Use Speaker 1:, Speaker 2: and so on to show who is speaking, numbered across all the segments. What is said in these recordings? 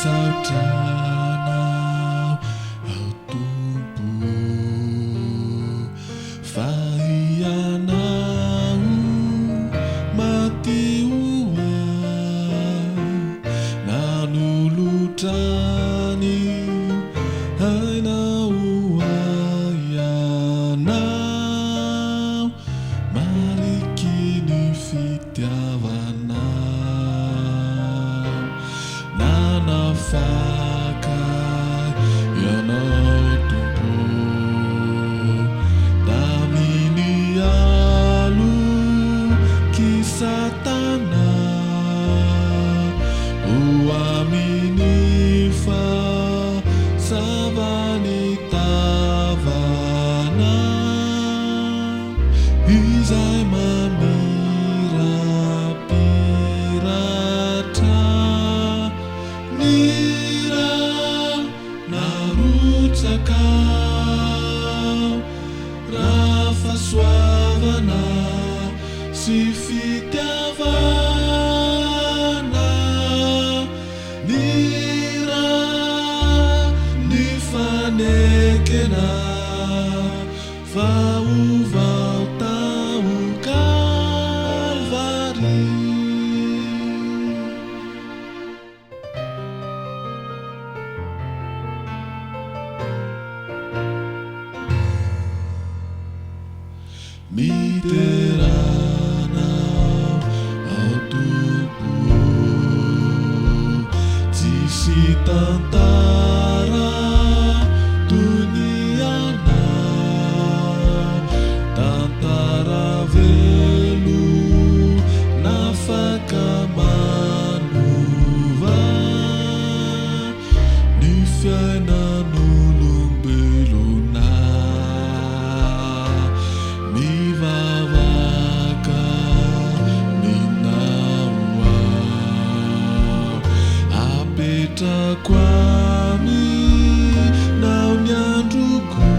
Speaker 1: Sautanau au tumpu fahianau mati uang nanulutani aina uayanau malikini fitiavanau nanafakai yanau tumpu damini alu kisatana uaminifa sabanitavana izai mamira pirata nira narutakau rafa suavana sifitiavana nira nifanekena vau tau Calvari. Miteranau au tumpu sisi tantara duniana tantara velu nafaka manuva ny fiainan'olombelona mivavaka minaoa apetrako aminao ny androko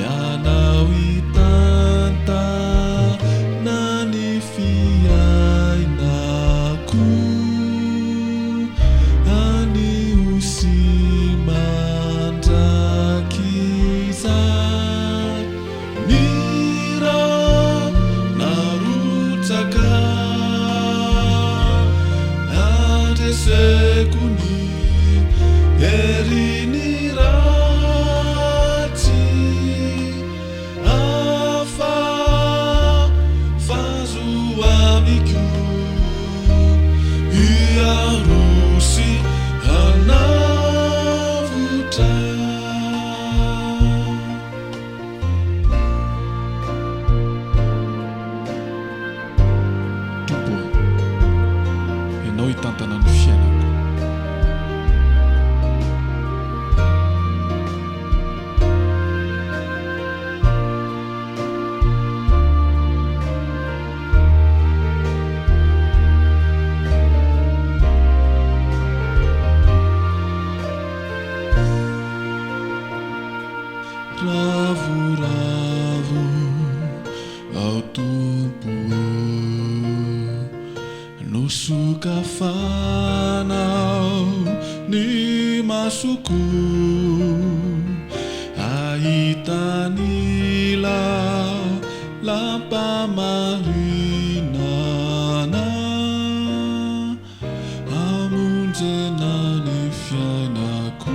Speaker 1: ianao hitanta na ny fiainako anio sy mandrakizay nira narutsaka andreseko ny herini ratsy afa fazoamiko iarosy hanavotra tompo ianao hitantana ny fiainako ravoravo au tumpu nosokafanao ny masoko ahitanila lampamarinana amonjena ny fiainako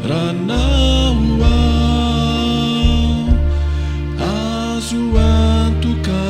Speaker 1: Ranau azuantuka